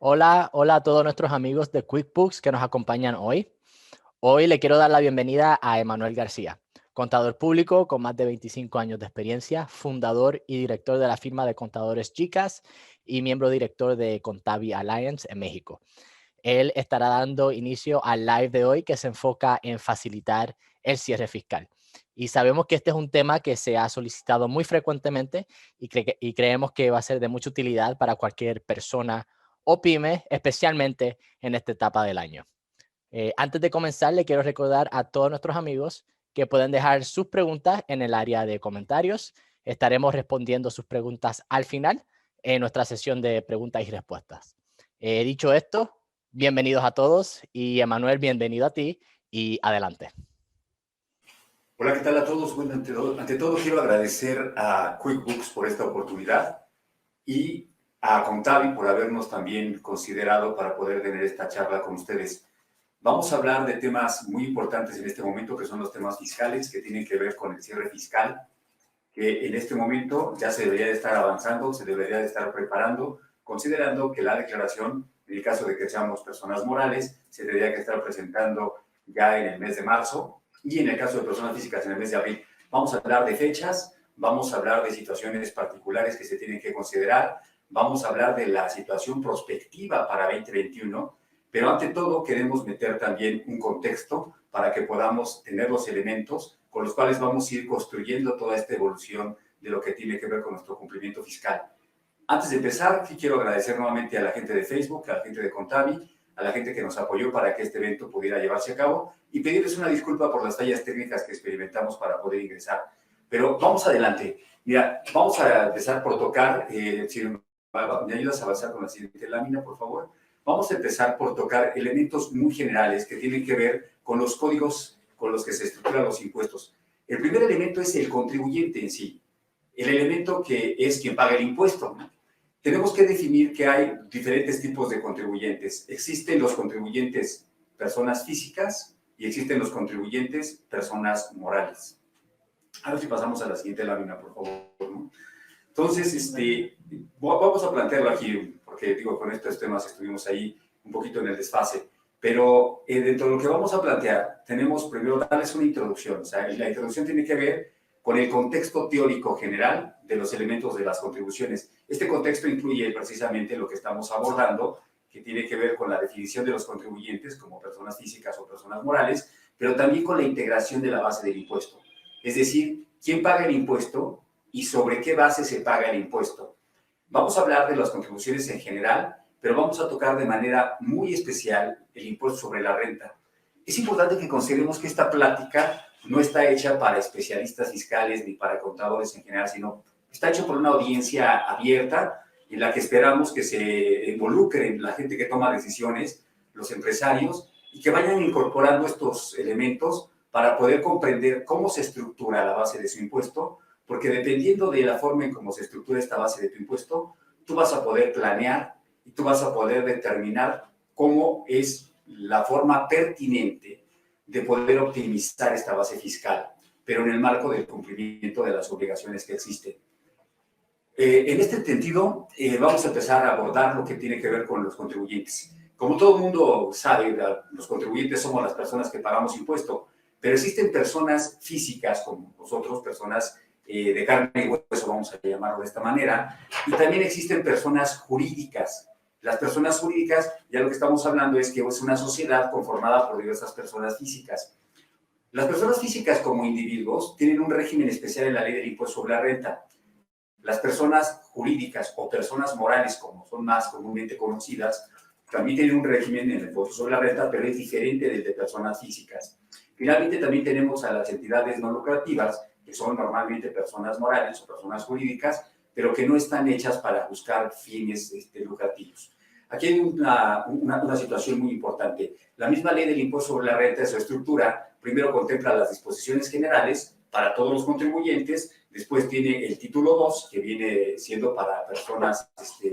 Hola, hola a todos nuestros amigos de QuickBooks que nos acompañan hoy. Hoy le quiero dar la bienvenida a Emanuel García, contador público con más de 25 años de experiencia, fundador y director de la firma de contadores Chicas y miembro director de Contavi Alliance en México. Él estará dando inicio al live de hoy que se enfoca en facilitar el cierre fiscal. Y sabemos que este es un tema que se ha solicitado muy frecuentemente y creemos que va a ser de mucha utilidad para cualquier persona o pyme, especialmente en esta etapa del año. Antes de comenzar, le quiero recordar a todos nuestros amigos que pueden dejar sus preguntas en el área de comentarios. Estaremos respondiendo sus preguntas al final en nuestra sesión de preguntas y respuestas. Dicho esto, bienvenidos a todos y Emanuel, bienvenido a ti y adelante. Hola, ¿qué tal a todos? Bueno, ante todo quiero agradecer a QuickBooks por esta oportunidad y a Contavi por habernos también considerado para poder tener esta charla con ustedes. Vamos a hablar de temas muy importantes en este momento, que son los temas fiscales, que tienen que ver con el cierre fiscal, que en este momento ya se debería de estar avanzando, se debería de estar preparando, considerando que la declaración, en el caso de que seamos personas morales, se debería que estar presentando ya en el mes de marzo, y en el caso de personas físicas en el mes de abril. Vamos a hablar de fechas, vamos a hablar de situaciones particulares que se tienen que considerar, vamos a hablar de la situación prospectiva para 2021, pero ante todo queremos meter también un contexto para que podamos tener los elementos con los cuales vamos a ir construyendo toda esta evolución de lo que tiene que ver con nuestro cumplimiento fiscal. Antes de empezar, sí quiero agradecer nuevamente a la gente de Facebook, a la gente de Contavi, a la gente que nos apoyó para que este evento pudiera llevarse a cabo y pedirles una disculpa por las fallas técnicas que experimentamos para poder ingresar. Pero vamos adelante. Mira, vamos a empezar por tocar, si me ayudas a avanzar con la siguiente lámina, por favor. Vamos a empezar por tocar elementos muy generales que tienen que ver con los códigos con los que se estructuran los impuestos. El primer elemento es el contribuyente en sí, el elemento que es quien paga el impuesto. Tenemos que definir que hay diferentes tipos de contribuyentes. Existen los contribuyentes personas físicas y existen los contribuyentes personas morales. A ver si pasamos a la siguiente lámina, por favor, ¿no? Entonces, vamos a plantearlo aquí, porque digo, con estos temas estuvimos ahí un poquito en el desfase, pero dentro de lo que vamos a plantear, tenemos primero darles una introducción, o sea, la introducción tiene que ver con el contexto teórico general de los elementos de las contribuciones. Este contexto incluye precisamente lo que estamos abordando, que tiene que ver con la definición de los contribuyentes como personas físicas o personas morales, pero también con la integración de la base del impuesto. Es decir, ¿quién paga el impuesto y sobre qué base se paga el impuesto? Vamos a hablar de las contribuciones en general, pero vamos a tocar de manera muy especial el impuesto sobre la renta. Es importante que consideremos que esta plática no está hecha para especialistas fiscales ni para contadores en general, sino está hecho por una audiencia abierta en la que esperamos que se involucren la gente que toma decisiones, los empresarios, y que vayan incorporando estos elementos para poder comprender cómo se estructura la base de su impuesto, porque dependiendo de la forma en cómo se estructura esta base de tu impuesto, tú vas a poder planear y tú vas a poder determinar cómo es la forma pertinente de poder optimizar esta base fiscal, pero en el marco del cumplimiento de las obligaciones que existen. En este sentido, vamos a empezar a abordar lo que tiene que ver con los contribuyentes. Como todo el mundo sabe, los contribuyentes somos las personas que pagamos impuesto, pero existen personas físicas como nosotros, personas de carne y hueso, vamos a llamarlo de esta manera, y también existen personas jurídicas. Las personas jurídicas, ya lo que estamos hablando es que es una sociedad conformada por diversas personas físicas. Las personas físicas como individuos tienen un régimen especial en la ley del impuesto sobre la renta. Las personas jurídicas o personas morales, como son más comúnmente conocidas, también tienen un régimen en el impuesto sobre la renta, pero es diferente del de personas físicas. Finalmente, también tenemos a las entidades no lucrativas, que son normalmente personas morales o personas jurídicas, pero que no están hechas para buscar fines lucrativos. Aquí hay una situación muy importante. La misma ley del impuesto sobre la renta, en su estructura, primero contempla las disposiciones generales para todos los contribuyentes, después tiene el título 2, que viene siendo para personas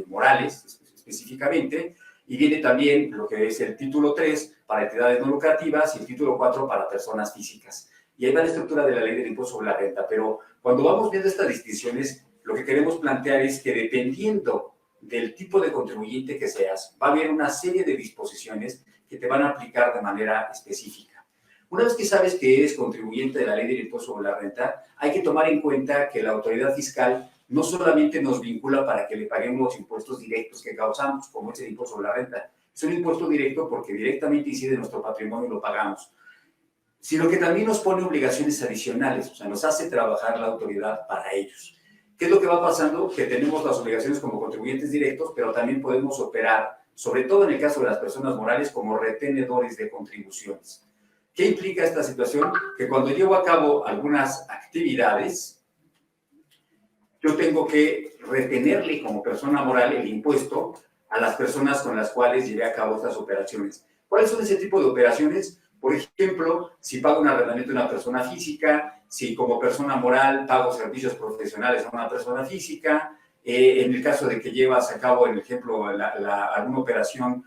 morales específicamente, y viene también lo que es el título 3 para entidades no lucrativas y el título 4 para personas físicas. Y ahí va la estructura de la ley del impuesto sobre la renta, pero cuando vamos viendo estas distinciones, lo que queremos plantear es que dependiendo del tipo de contribuyente que seas, va a haber una serie de disposiciones que te van a aplicar de manera específica. Una vez que sabes que eres contribuyente de la ley del impuesto sobre la renta, hay que tomar en cuenta que la autoridad fiscal no solamente nos vincula para que le paguemos los impuestos directos que causamos, como es el impuesto sobre la renta. Es un impuesto directo porque directamente incide en nuestro patrimonio y lo pagamos, sino que también nos pone obligaciones adicionales, o sea, nos hace trabajar la autoridad para ellos. ¿Qué es lo que va pasando? Que tenemos las obligaciones como contribuyentes directos, pero también podemos operar, sobre todo en el caso de las personas morales, como retenedores de contribuciones. ¿Qué implica esta situación? Que cuando llevo a cabo algunas actividades, yo tengo que retenerle como persona moral el impuesto a las personas con las cuales llevé a cabo estas operaciones. ¿Cuáles son ese tipo de operaciones? Por ejemplo, si pago un arrendamiento a una persona física, si como persona moral pago servicios profesionales a una persona física, en el caso de que llevas a cabo, en ejemplo, alguna operación,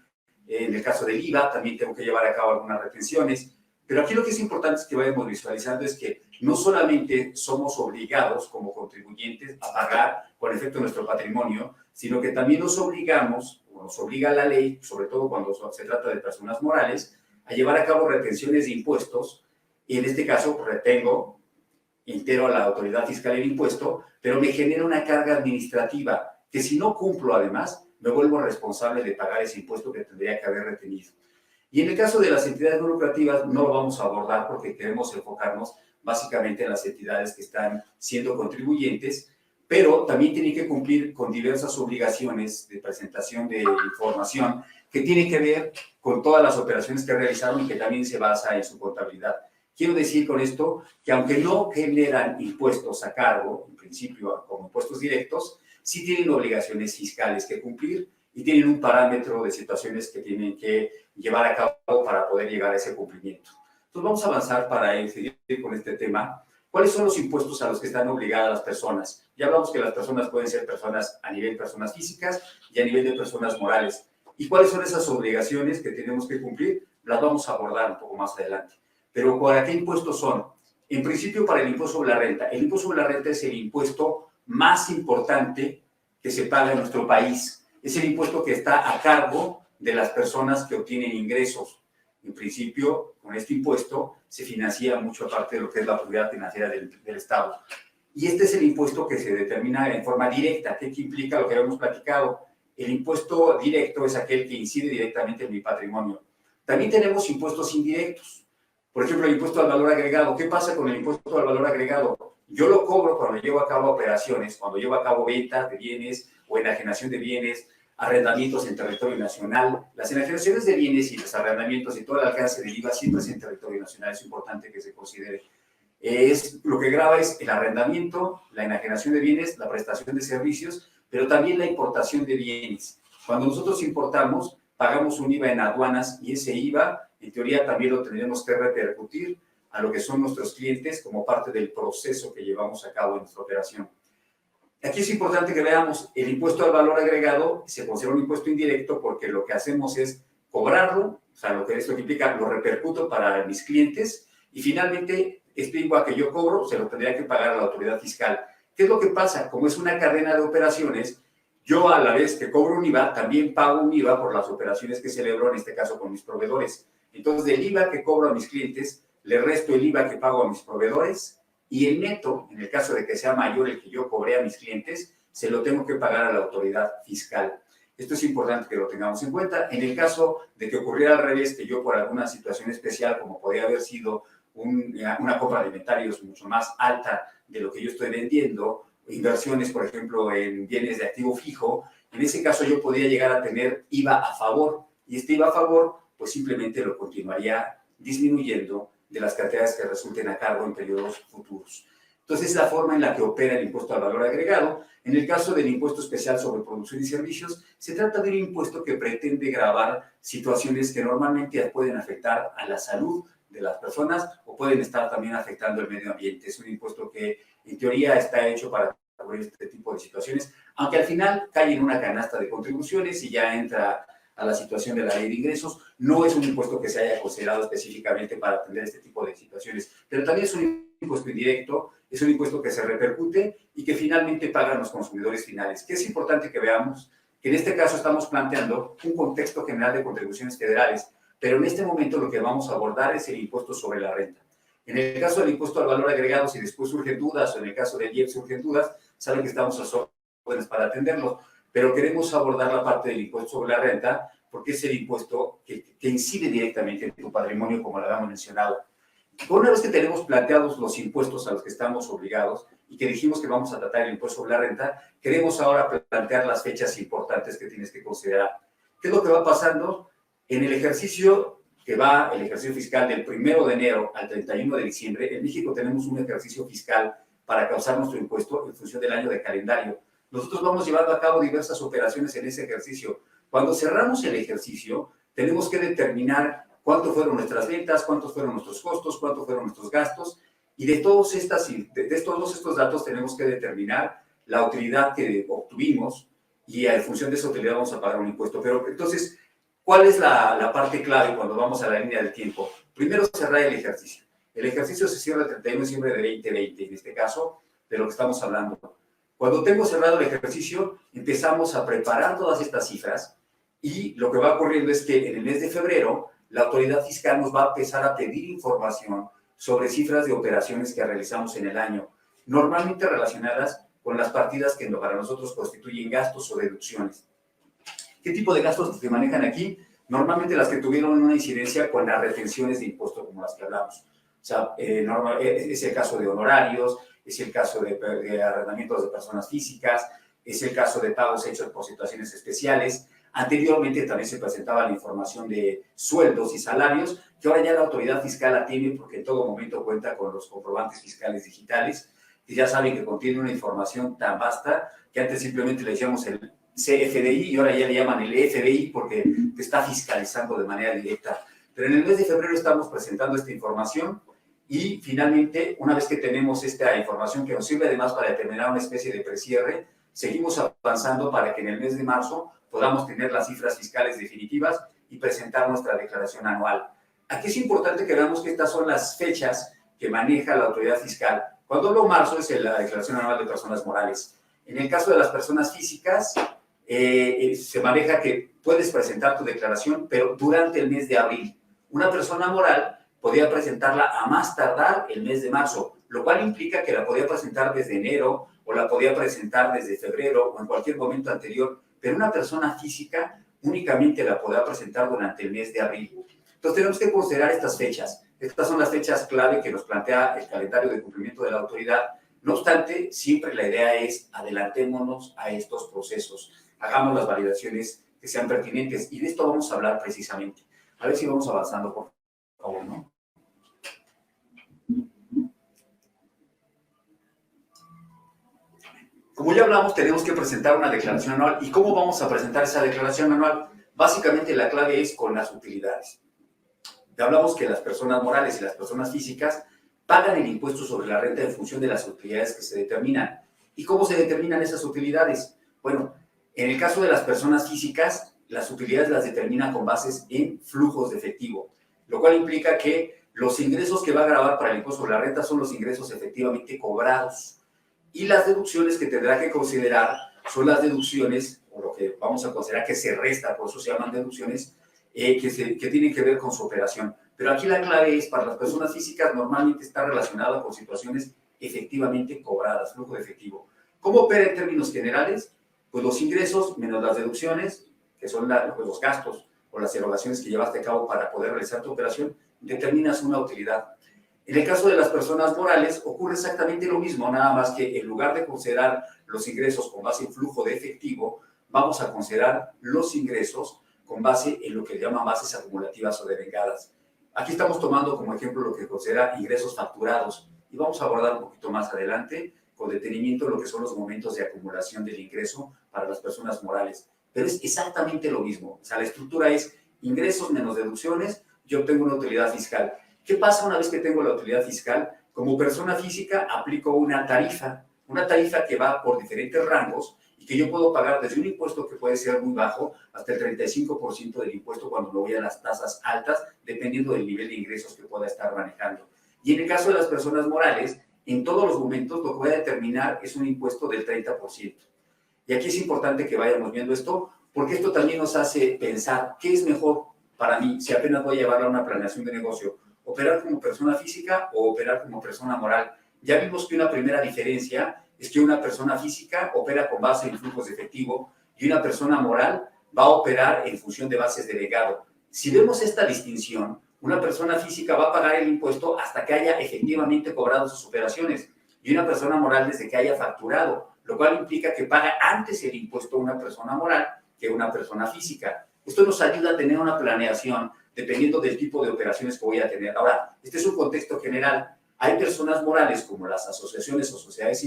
en el caso del IVA, también tengo que llevar a cabo algunas retenciones. Pero aquí lo que es importante es que vayamos visualizando es que no solamente somos obligados como contribuyentes a pagar con efecto nuestro patrimonio, sino que también nos obligamos, o nos obliga la ley, sobre todo cuando se trata de personas morales, a llevar a cabo retenciones de impuestos, y en este caso retengo entero a la autoridad fiscal el impuesto, pero me genera una carga administrativa que si no cumplo además, me vuelvo responsable de pagar ese impuesto que tendría que haber retenido. Y en el caso de las entidades no lucrativas no lo vamos a abordar porque queremos enfocarnos básicamente en las entidades que están siendo contribuyentes, pero también tienen que cumplir con diversas obligaciones de presentación de información que tienen que ver con todas las operaciones que realizaron y que también se basa en su contabilidad. Quiero decir con esto que aunque no generan impuestos a cargo, en principio como impuestos directos, sí tienen obligaciones fiscales que cumplir y tienen un parámetro de situaciones que tienen que llevar a cabo para poder llegar a ese cumplimiento. Entonces vamos a avanzar para seguir con este tema. ¿Cuáles son los impuestos a los que están obligadas las personas? Ya hablamos que las personas pueden ser personas a nivel de personas físicas y a nivel de personas morales. ¿Y cuáles son esas obligaciones que tenemos que cumplir? Las vamos a abordar un poco más adelante. Pero ¿para qué impuestos son? En principio, para el impuesto sobre la renta. El impuesto sobre la renta es el impuesto más importante que se paga en nuestro país. Es el impuesto que está a cargo de las personas que obtienen ingresos. En principio, con este impuesto se financia mucho parte de lo que es la autoridad financiera del Estado. Y este es el impuesto que se determina en forma directa. ¿Qué implica lo que habíamos platicado? El impuesto directo es aquel que incide directamente en mi patrimonio. También tenemos impuestos indirectos. Por ejemplo, el impuesto al valor agregado. ¿Qué pasa con el impuesto al valor agregado? Yo lo cobro cuando llevo a cabo operaciones, cuando llevo a cabo ventas de bienes o enajenación de bienes, arrendamientos en territorio nacional. Las enajenaciones de bienes y los arrendamientos y todo el alcance del IVA siempre es en territorio nacional, es importante que se considere. Lo que grava es el arrendamiento, la enajenación de bienes, la prestación de servicios, pero también la importación de bienes. Cuando nosotros importamos, pagamos un IVA en aduanas y ese IVA, en teoría, también lo tendremos que repercutir a lo que son nuestros clientes como parte del proceso que llevamos a cabo en nuestra operación. Aquí es importante que veamos, el impuesto al valor agregado se considera un impuesto indirecto porque lo que hacemos es cobrarlo, o sea, lo que esto implica, lo repercuto para mis clientes y finalmente este IVA que yo cobro se lo tendría que pagar a la autoridad fiscal. ¿Qué es lo que pasa? Como es una cadena de operaciones, yo a la vez que cobro un IVA, también pago un IVA por las operaciones que celebro, en este caso con mis proveedores. Entonces, del IVA que cobro a mis clientes, le resto el IVA que pago a mis proveedores y el neto, en el caso de que sea mayor el que yo cobré a mis clientes, se lo tengo que pagar a la autoridad fiscal. Esto es importante que lo tengamos en cuenta. En el caso de que ocurriera al revés, que yo por alguna situación especial, como podría haber sido una compra de inventarios mucho más alta de lo que yo estoy vendiendo, inversiones, por ejemplo, en bienes de activo fijo, en ese caso yo podría llegar a tener IVA a favor, y este IVA a favor, pues simplemente lo continuaría disminuyendo de las cantidades que resulten a cargo en periodos futuros. Entonces, es la forma en la que opera el impuesto al valor agregado. En el caso del impuesto especial sobre producción y servicios, se trata de un impuesto que pretende gravar situaciones que normalmente pueden afectar a la salud de las personas o pueden estar también afectando el medio ambiente. Es un impuesto que en teoría está hecho para cubrir este tipo de situaciones, aunque al final cae en una canasta de contribuciones y ya entra a la situación de la ley de ingresos. No es un impuesto que se haya considerado específicamente para atender este tipo de situaciones, pero también es un impuesto indirecto, es un impuesto que se repercute y que finalmente pagan los consumidores finales. Que es importante que veamos que en este caso estamos planteando un contexto general de contribuciones federales, pero en este momento lo que vamos a abordar es el impuesto sobre la renta. En el caso del impuesto al valor agregado, si después surgen dudas, o en el caso del IEPS surgen dudas, saben que estamos a órdenes para atenderlo, pero queremos abordar la parte del impuesto sobre la renta, porque es el impuesto que incide directamente en tu patrimonio, como lo habíamos mencionado. Una vez que tenemos planteados los impuestos a los que estamos obligados y que dijimos que vamos a tratar el impuesto sobre la renta, queremos ahora plantear las fechas importantes que tienes que considerar. ¿Qué es lo que va pasando? En el ejercicio el ejercicio fiscal del 1 de enero al 31 de diciembre, en México tenemos un ejercicio fiscal para causar nuestro impuesto en función del año de calendario. Nosotros vamos llevando a cabo diversas operaciones en ese ejercicio. Cuando cerramos el ejercicio, tenemos que determinar cuánto fueron nuestras ventas, cuántos fueron nuestros costos, cuántos fueron nuestros gastos, y de todos estos datos tenemos que determinar la utilidad que obtuvimos, y en función de esa utilidad vamos a pagar un impuesto. Pero entonces, ¿cuál es la parte clave cuando vamos a la línea del tiempo? Primero, cerrar el ejercicio. El ejercicio se cierra el 31 de diciembre de 2020, en este caso, de lo que estamos hablando. Cuando tengo cerrado el ejercicio, empezamos a preparar todas estas cifras, y lo que va ocurriendo es que en el mes de febrero, la autoridad fiscal nos va a empezar a pedir información sobre cifras de operaciones que realizamos en el año, normalmente relacionadas con las partidas que para nosotros constituyen gastos o deducciones. ¿Qué tipo de gastos se manejan aquí? Normalmente las que tuvieron una incidencia con las retenciones de impuestos, como las que hablamos. O sea, es el caso de honorarios, es el caso de arrendamientos de personas físicas, es el caso de pagos hechos por situaciones especiales. Anteriormente también se presentaba la información de sueldos y salarios, que ahora ya la autoridad fiscal la tiene porque en todo momento cuenta con los comprobantes fiscales digitales, que ya saben que contiene una información tan vasta que antes simplemente le decíamos el CFDI y ahora ya le llaman el FBI porque te está fiscalizando de manera directa. Pero en el mes de febrero estamos presentando esta información y finalmente, una vez que tenemos esta información que nos sirve además para determinar una especie de precierre, seguimos avanzando para que en el mes de marzo podamos tener las cifras fiscales definitivas y presentar nuestra declaración anual. Aquí es importante que veamos que estas son las fechas que maneja la autoridad fiscal. Cuando hablo marzo es la declaración anual de personas morales. En el caso de las personas físicas, se maneja que puedes presentar tu declaración, pero durante el mes de abril. Una persona moral podía presentarla a más tardar el mes de marzo, lo cual implica que la podía presentar desde enero o la podía presentar desde febrero o en cualquier momento anterior, pero una persona física únicamente la podrá presentar durante el mes de abril. Entonces tenemos que considerar estas fechas. Estas son las fechas clave que nos plantea el calendario de cumplimiento de la autoridad. No obstante, siempre la idea es adelantémonos a estos procesos, hagamos las validaciones que sean pertinentes, y de esto vamos a hablar precisamente. A ver si vamos avanzando, por favor, ¿no? Como ya hablamos, tenemos que presentar una declaración anual. ¿Y cómo vamos a presentar esa declaración anual? Básicamente la clave es con las utilidades. Ya hablamos que las personas morales y las personas físicas pagan el impuesto sobre la renta en función de las utilidades que se determinan. ¿Y cómo se determinan esas utilidades? Bueno, en el caso de las personas físicas, las utilidades las determinan con bases en flujos de efectivo, lo cual implica que los ingresos que va a gravar para el impuesto sobre la renta son los ingresos efectivamente cobrados. Y las deducciones que tendrá que considerar son las deducciones, o lo que vamos a considerar que se resta, por eso se llaman deducciones, que tienen que ver con su operación. Pero aquí la clave es, para las personas físicas, normalmente está relacionada con situaciones efectivamente cobradas, flujo de efectivo. ¿Cómo opera en términos generales? Pues los ingresos menos las deducciones, que son los gastos o las erogaciones que llevaste a cabo para poder realizar tu operación, determinas una utilidad. En el caso de las personas morales ocurre exactamente lo mismo, nada más que en lugar de considerar los ingresos con base en flujo de efectivo, vamos a considerar los ingresos con base en lo que llaman bases acumulativas o devengadas. Aquí estamos tomando como ejemplo lo que considera ingresos facturados y vamos a abordar un poquito más adelante con detenimiento lo que son los momentos de acumulación del ingreso para las personas morales. Pero es exactamente lo mismo. O sea, la estructura es ingresos menos deducciones, yo obtengo una utilidad fiscal. ¿Qué pasa una vez que tengo la utilidad fiscal? Como persona física aplico una tarifa que va por diferentes rangos y que yo puedo pagar desde un impuesto que puede ser muy bajo hasta el 35% del impuesto cuando me voy a las tasas altas, dependiendo del nivel de ingresos que pueda estar manejando. Y en el caso de las personas morales, en todos los momentos lo que voy a determinar es un impuesto del 30%. Y aquí es importante que vayamos viendo esto, porque esto también nos hace pensar qué es mejor para mí si apenas voy a llevar a una planeación de negocio, operar como persona física o operar como persona moral. Ya vimos que una primera diferencia es que una persona física opera con base en flujos de efectivo y una persona moral va a operar en función de bases de legado. Si vemos esta distinción, una persona física va a pagar el impuesto hasta que haya efectivamente cobrado sus operaciones y una persona moral desde que haya facturado, lo cual implica que paga antes el impuesto una persona moral que una persona física. Esto nos ayuda a tener una planeación dependiendo del tipo de operaciones que voy a tener. Ahora, este es un contexto general. Hay personas morales como las asociaciones o sociedades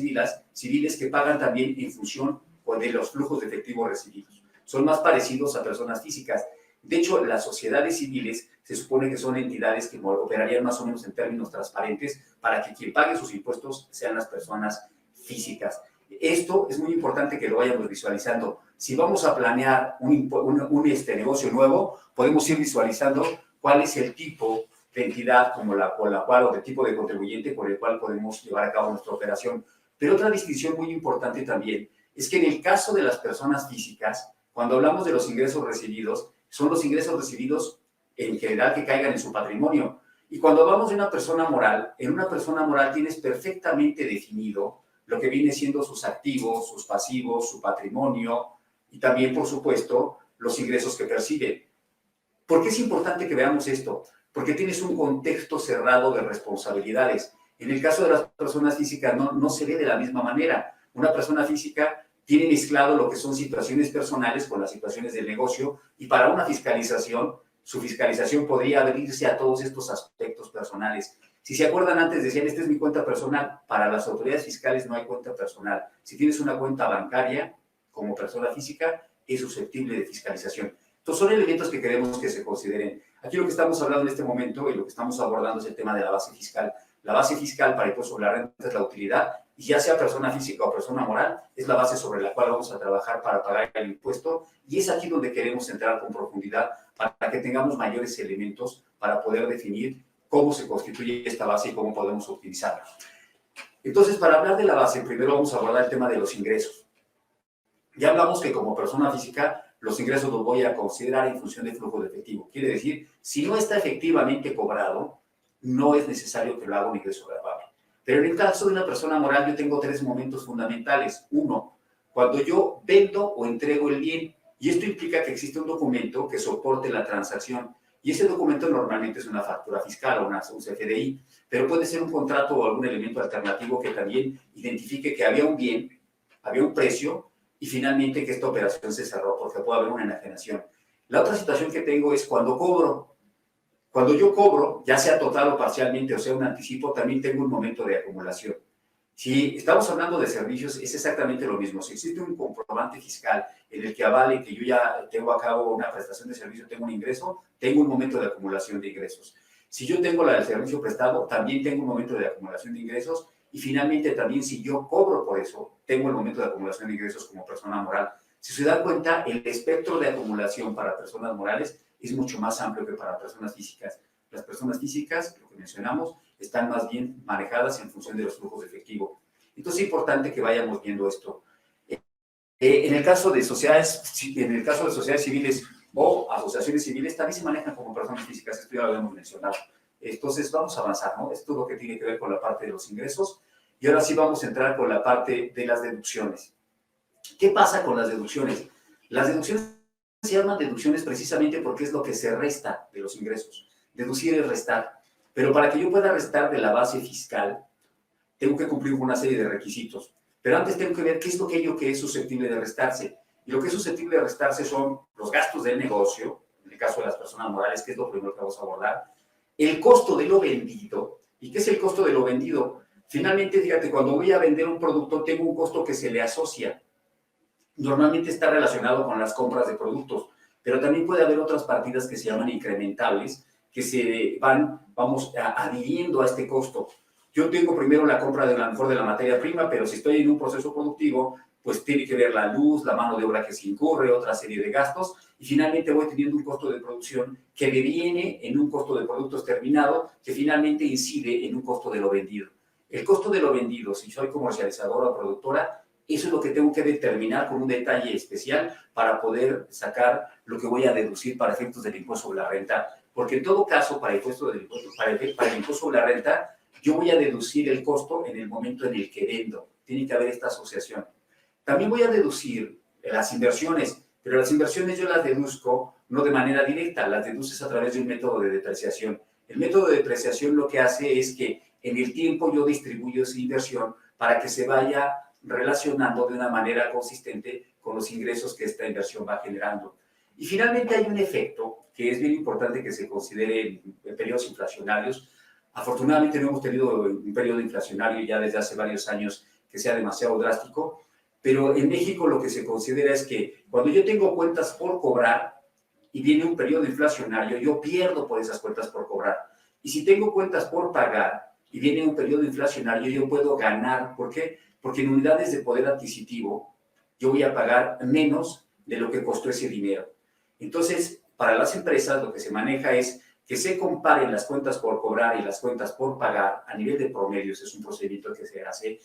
civiles que pagan también en función de los flujos de efectivo recibidos. Son más parecidos a personas físicas. De hecho, las sociedades civiles se supone que son entidades que operarían más o menos en términos transparentes para que quien pague sus impuestos sean las personas físicas. Esto es muy importante que lo vayamos visualizando. Si vamos a planear un negocio nuevo, podemos ir visualizando cuál es el tipo de entidad con la cual o de tipo de contribuyente por el cual podemos llevar a cabo nuestra operación. Pero otra distinción muy importante también es que en el caso de las personas físicas, cuando hablamos de los ingresos recibidos, son los ingresos recibidos en general que caigan en su patrimonio. Y cuando hablamos de una persona moral, en una persona moral tienes perfectamente definido lo que viene siendo sus activos, sus pasivos, su patrimonio y también, por supuesto, los ingresos que percibe. ¿Por qué es importante que veamos esto? Porque tienes un contexto cerrado de responsabilidades. En el caso de las personas físicas no se ve de la misma manera. Una persona física tiene mezclado lo que son situaciones personales con las situaciones del negocio y para una fiscalización, su fiscalización podría abrirse a todos estos aspectos personales. Si se acuerdan antes, decían, esta es mi cuenta personal. Para las autoridades fiscales no hay cuenta personal. Si tienes una cuenta bancaria como persona física, es susceptible de fiscalización. Entonces, son elementos que queremos que se consideren. Aquí lo que estamos hablando en este momento y lo que estamos abordando es el tema de la base fiscal. La base fiscal para el impuesto sobre la renta es la utilidad y ya sea persona física o persona moral, es la base sobre la cual vamos a trabajar para pagar el impuesto y es aquí donde queremos entrar con profundidad para que tengamos mayores elementos para poder definir cómo se constituye esta base y cómo podemos optimizarla. Entonces, para hablar de la base, primero vamos a abordar el tema de los ingresos. Ya hablamos que como persona física, los ingresos los voy a considerar en función del flujo de efectivo. Quiere decir, si no está efectivamente cobrado, no es necesario que lo haga un ingreso gravable. Pero en el caso de una persona moral, yo tengo tres momentos fundamentales. Uno, cuando yo vendo o entrego el bien, y esto implica que existe un documento que soporte la transacción. Y ese documento normalmente es una factura fiscal o un CFDI, pero puede ser un contrato o algún elemento alternativo que también identifique que había un bien, había un precio, y finalmente que esta operación se cerró porque puede haber una enajenación. La otra situación que tengo es cuando cobro. Cuando yo cobro, ya sea total o parcialmente, o sea un anticipo, también tengo un momento de acumulación. Si estamos hablando de servicios, es exactamente lo mismo. Si existe un comprobante fiscal en el que avale que yo ya tengo a cabo una prestación de servicio, tengo un ingreso, tengo un momento de acumulación de ingresos. Si yo tengo la del servicio prestado, también tengo un momento de acumulación de ingresos. Y finalmente también si yo cobro por eso, tengo el momento de acumulación de ingresos como persona moral. Si se dan cuenta, el espectro de acumulación para personas morales es mucho más amplio que para personas físicas. Las personas físicas, lo que mencionamos, están más bien manejadas en función de los flujos de efectivo. Entonces es importante que vayamos viendo esto. En el caso de sociedades civiles o asociaciones civiles, también se manejan como personas físicas, esto ya lo habíamos mencionado. Entonces vamos a avanzar, ¿no? Esto es lo que tiene que ver con la parte de los ingresos. Y ahora sí vamos a entrar con la parte de las deducciones. ¿Qué pasa con las deducciones? Las deducciones se llaman deducciones precisamente porque es lo que se resta de los ingresos. Deducir es restar. Pero para que yo pueda restar de la base fiscal, tengo que cumplir con una serie de requisitos. Pero antes tengo que ver qué es aquello que es susceptible de restarse. Y lo que es susceptible de restarse son los gastos del negocio, en el caso de las personas morales, que es lo primero que vamos a abordar, el costo de lo vendido. ¿Y qué es el costo de lo vendido? Finalmente, fíjate, cuando voy a vender un producto, tengo un costo que se le asocia. Normalmente está relacionado con las compras de productos, pero también puede haber otras partidas que se llaman incrementables, que se van, adhiriendo a este costo. Yo tengo primero la compra de la mejor de la materia prima, pero si estoy en un proceso productivo, pues tiene que ver la luz, la mano de obra que se incurre, otra serie de gastos, y finalmente voy teniendo un costo de producción que me viene en un costo de productos terminado, que finalmente incide en un costo de lo vendido. El costo de lo vendido, si soy comercializadora o productora, Eso es lo que tengo que determinar con un detalle especial para poder sacar lo que voy a deducir para efectos del impuesto sobre la renta. Porque en todo caso, para el impuesto sobre la renta, yo voy a deducir el costo en el momento en el que vendo. Tiene que haber esta asociación. También voy a deducir las inversiones, pero las inversiones yo las deduzco no de manera directa, las deduces a través de un método de depreciación. El método de depreciación lo que hace es que en el tiempo yo distribuyo esa inversión para que se vaya relacionando de una manera consistente con los ingresos que esta inversión va generando. Y finalmente hay un efecto que es bien importante que se considere en periodos inflacionarios. Afortunadamente no hemos tenido un periodo inflacionario ya desde hace varios años que sea demasiado drástico, pero en México lo que se considera es que cuando yo tengo cuentas por cobrar y viene un periodo inflacionario, yo pierdo por esas cuentas por cobrar. Y si tengo cuentas por pagar y viene un periodo inflacionario, yo puedo ganar. ¿Por qué? Porque en unidades de poder adquisitivo yo voy a pagar menos de lo que costó ese dinero. Entonces, para las empresas lo que se maneja es que se comparen las cuentas por cobrar y las cuentas por pagar a nivel de promedios, es un procedimiento que se hace,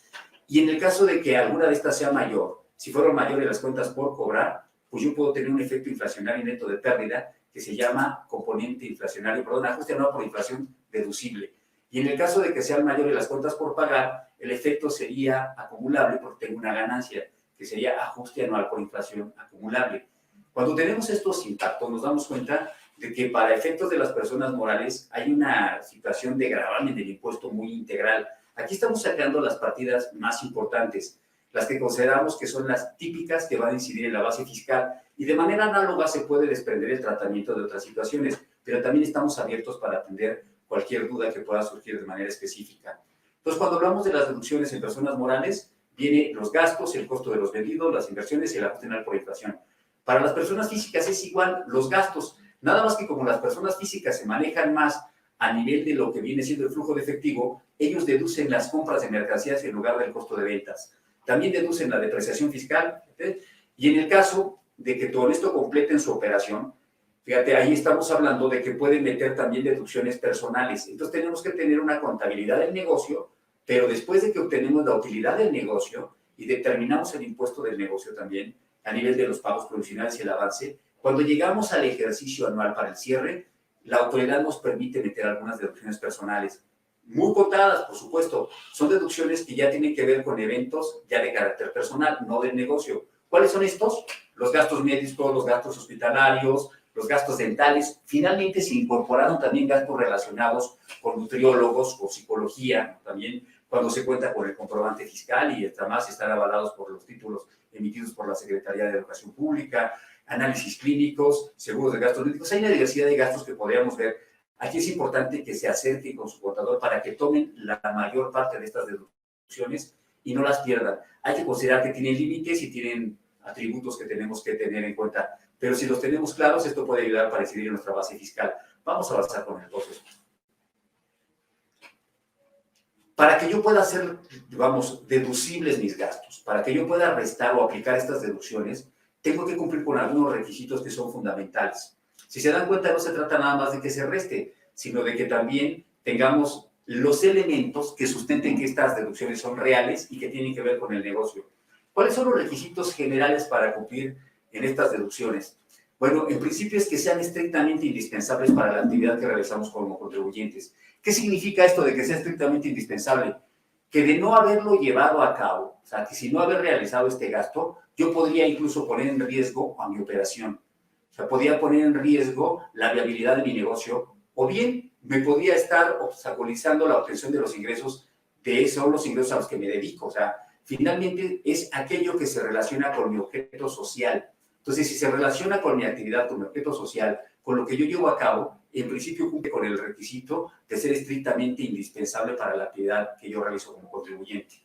y en el caso de que alguna de estas sea mayor, si fueron mayores las cuentas por cobrar, pues yo puedo tener un efecto inflacionario neto de pérdida que se llama componente inflacionario, perdón, ajuste anual por inflación deducible. Y en el caso de que sean mayores las cuentas por pagar, el efecto sería acumulable porque tengo una ganancia, que sería ajuste anual por inflación acumulable. Cuando tenemos estos impactos, nos damos cuenta de que para efectos de las personas morales hay una situación de gravamen del impuesto muy integral. Aquí estamos sacando las partidas más importantes, las que consideramos que son las típicas que van a incidir en la base fiscal, y de manera análoga se puede desprender el tratamiento de otras situaciones, pero también estamos abiertos para atender cualquier duda que pueda surgir de manera específica. Entonces, cuando hablamos de las deducciones en personas morales, viene los gastos, el costo de los vendidos, las inversiones y el ajuste anual por inflación. Para las personas físicas es igual los gastos, nada más que como las personas físicas se manejan más a nivel de lo que viene siendo el flujo de efectivo, ellos deducen las compras de mercancías en lugar del costo de ventas. También deducen la depreciación fiscal, ¿sí? Y en el caso de que todo esto completen su operación, fíjate, ahí estamos hablando de que pueden meter también deducciones personales. Entonces tenemos que tener una contabilidad del negocio, pero después de que obtenemos la utilidad del negocio y determinamos el impuesto del negocio también, a nivel de los pagos provisionales y el avance, cuando llegamos al ejercicio anual para el cierre, la autoridad nos permite meter algunas deducciones personales. Muy contadas, por supuesto. Son deducciones que ya tienen que ver con eventos ya de carácter personal, no del negocio. ¿Cuáles son estos? Los gastos médicos, los gastos hospitalarios, los gastos dentales. Finalmente se incorporaron también gastos relacionados con nutriólogos o psicología, también cuando se cuenta con el comprobante fiscal y además están avalados por los títulos emitidos por la Secretaría de Educación Pública, análisis clínicos, seguros de gastos médicos. Hay una diversidad de gastos que podríamos ver. Aquí es importante que se acerquen con su contador para que tomen la mayor parte de estas deducciones y no las pierdan. Hay que considerar que tienen límites y tienen atributos que tenemos que tener en cuenta, pero si los tenemos claros, esto puede ayudar para incidir en nuestra base fiscal. Vamos a avanzar con el proceso. Para que yo pueda hacer, digamos, deducibles mis gastos, para que yo pueda restar o aplicar estas deducciones, tengo que cumplir con algunos requisitos que son fundamentales. Si se dan cuenta, no se trata nada más de que se reste, sino de que también tengamos los elementos que sustenten que estas deducciones son reales y que tienen que ver con el negocio. ¿Cuáles son los requisitos generales para cumplir en estas deducciones? Bueno, en principio es que sean estrictamente indispensables para la actividad que realizamos como contribuyentes. ¿Qué significa esto de que sea estrictamente indispensable? Que de no haberlo llevado a cabo, o sea, que si no haber realizado este gasto, yo podría incluso poner en riesgo a mi operación. O sea, podría poner en riesgo la viabilidad de mi negocio, o bien me podría estar obstaculizando la obtención de los ingresos de esos los ingresos a los que me dedico. O sea, finalmente es aquello que se relaciona con mi objeto social. Entonces, si se relaciona con mi actividad, con mi objeto social, con lo que yo llevo a cabo, en principio cumple con el requisito de ser estrictamente indispensable para la actividad que yo realizo como contribuyente.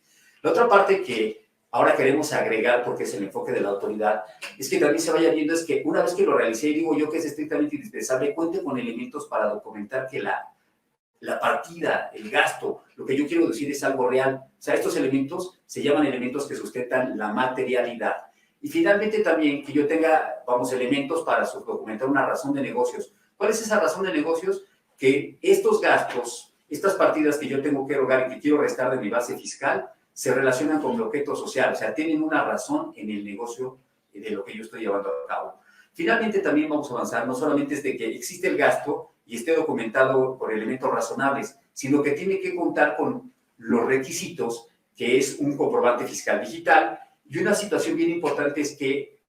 La otra parte que ahora queremos agregar, porque es el enfoque de la autoridad, es que también se vaya viendo es que una vez que lo realicé y digo yo que es estrictamente indispensable, cuente con elementos para documentar que la partida, el gasto, lo que yo quiero decir es algo real. O sea, estos elementos se llaman elementos que sustentan la materialidad. Y finalmente también que yo tenga, vamos, elementos para documentar una razón de negocios. ¿Cuál es esa razón de negocios? Que estos gastos, estas partidas que yo tengo que erogar y que quiero restar de mi base fiscal, se relacionan con mi objeto social, o sea, tienen una razón en el negocio de lo que yo estoy llevando a cabo. Finalmente, también vamos a avanzar, no solamente es de que existe el gasto y esté documentado por elementos razonables, sino que tiene que contar con los requisitos, que es un comprobante fiscal digital, y una situación bien importante es que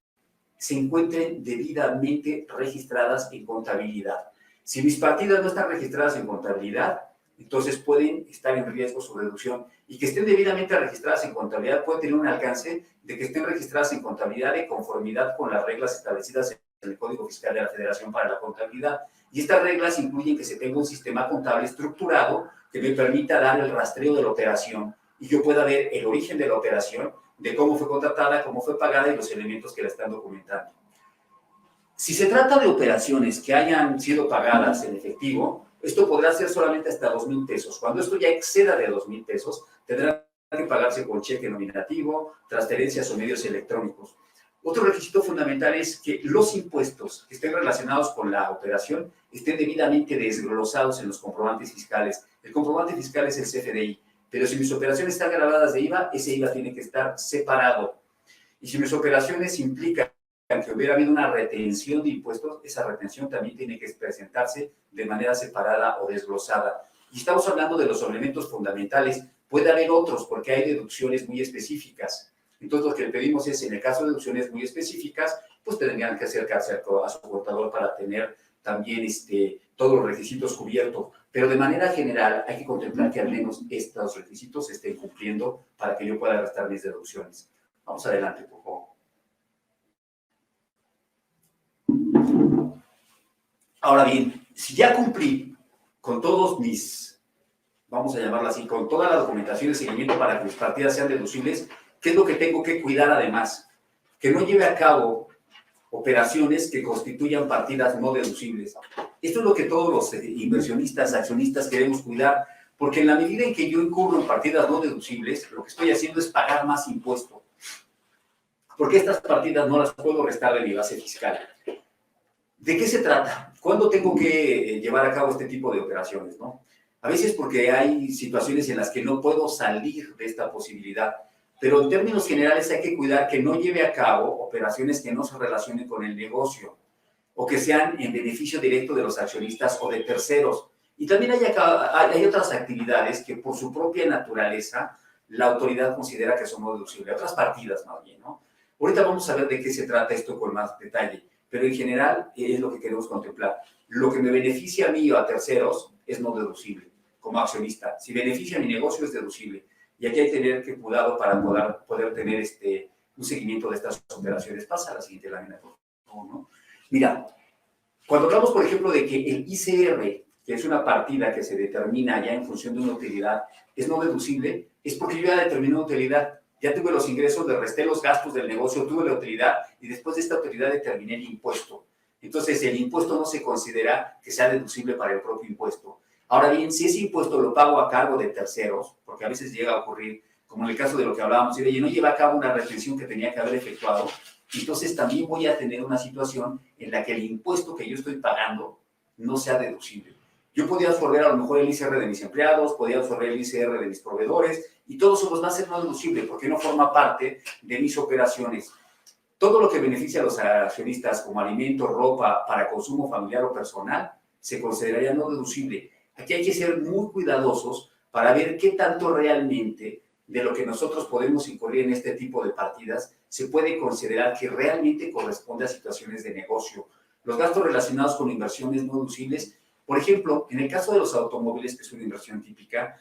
se encuentren debidamente registradas en contabilidad. Si mis partidas no están registradas en contabilidad, entonces pueden estar en riesgo su reducción. Y que estén debidamente registradas en contabilidad puede tener un alcance de que estén registradas en contabilidad de conformidad con las reglas establecidas en el Código Fiscal de la Federación para la Contabilidad. Y estas reglas incluyen que se tenga un sistema contable estructurado que me permita dar el rastreo de la operación y yo pueda ver el origen de la operación, de cómo fue contratada, cómo fue pagada y los elementos que la están documentando. Si se trata de operaciones que hayan sido pagadas en efectivo, esto podrá ser solamente hasta 2,000 pesos. Cuando esto ya exceda de 2,000 pesos, tendrá que pagarse con cheque nominativo, transferencias o medios electrónicos. Otro requisito fundamental es que los impuestos que estén relacionados con la operación estén debidamente desglosados en los comprobantes fiscales. El comprobante fiscal es el CFDI, pero si mis operaciones están grabadas de IVA, ese IVA tiene que estar separado. Y si mis operaciones implican que hubiera habido una retención de impuestos, esa retención también tiene que presentarse de manera separada o desglosada. Y estamos hablando de los elementos fundamentales. Puede haber otros porque hay deducciones muy específicas. Entonces, lo que le pedimos es, en el caso de deducciones muy específicas, pues tendrían que acercarse a su contador para tener también todos los requisitos cubiertos. Pero de manera general hay que contemplar que al menos estos requisitos se estén cumpliendo para que yo pueda restar mis deducciones. Vamos adelante, por favor. Ahora bien, si ya cumplí con todos mis, vamos a llamarlo así, con toda la documentación de seguimiento para que mis partidas sean deducibles, ¿qué es lo que tengo que cuidar además? Que no lleve a cabo operaciones que constituyan partidas no deducibles. Esto es lo que todos los inversionistas, accionistas queremos cuidar, porque en la medida en que yo incurro en partidas no deducibles, lo que estoy haciendo es pagar más impuesto, porque estas partidas no las puedo restar de mi base fiscal. ¿De qué se trata? ¿Cuándo tengo que llevar a cabo este tipo de operaciones, no? A veces porque hay situaciones en las que no puedo salir de esta posibilidad, pero en términos generales hay que cuidar que no lleve a cabo operaciones que no se relacionen con el negocio o que sean en beneficio directo de los accionistas o de terceros. Y también hay otras actividades que por su propia naturaleza la autoridad considera que son no deducibles, otras partidas más bien, ¿no? Ahorita vamos a ver de qué se trata esto con más detalle, pero en general es lo que queremos contemplar. Lo que me beneficia a mí o a terceros es no deducible como accionista. Si beneficia a mi negocio es deducible. Y aquí hay que tener que cuidado para poder tener un seguimiento de estas operaciones. Pasa a la siguiente lámina, por favor, ¿no? Mira, cuando hablamos, por ejemplo, de que el ICR, que es una partida que se determina ya en función de una utilidad, es no deducible, es porque yo ya determiné una utilidad. Ya tuve los ingresos, le resté los gastos del negocio, tuve la utilidad y después de esta utilidad determiné el impuesto. Entonces, el impuesto no se considera que sea deducible para el propio impuesto. Ahora bien, si ese impuesto lo pago a cargo de terceros, porque a veces llega a ocurrir, como en el caso de lo que hablábamos, y no lleva a cabo una retención que tenía que haber efectuado, entonces también voy a tener una situación en la que el impuesto que yo estoy pagando no sea deducible. Yo podía absorber a lo mejor el ICR de mis empleados, podía absorber el ICR de mis proveedores, y todo eso va a ser no deducible porque no forma parte de mis operaciones. Todo lo que beneficia a los accionistas como alimento, ropa, para consumo familiar o personal, se consideraría no deducible. Aquí hay que ser muy cuidadosos para ver qué tanto realmente de lo que nosotros podemos incurrir en este tipo de partidas se puede considerar que realmente corresponde a situaciones de negocio. Los gastos relacionados con inversiones no deducibles, por ejemplo, en el caso de los automóviles, que es una inversión típica,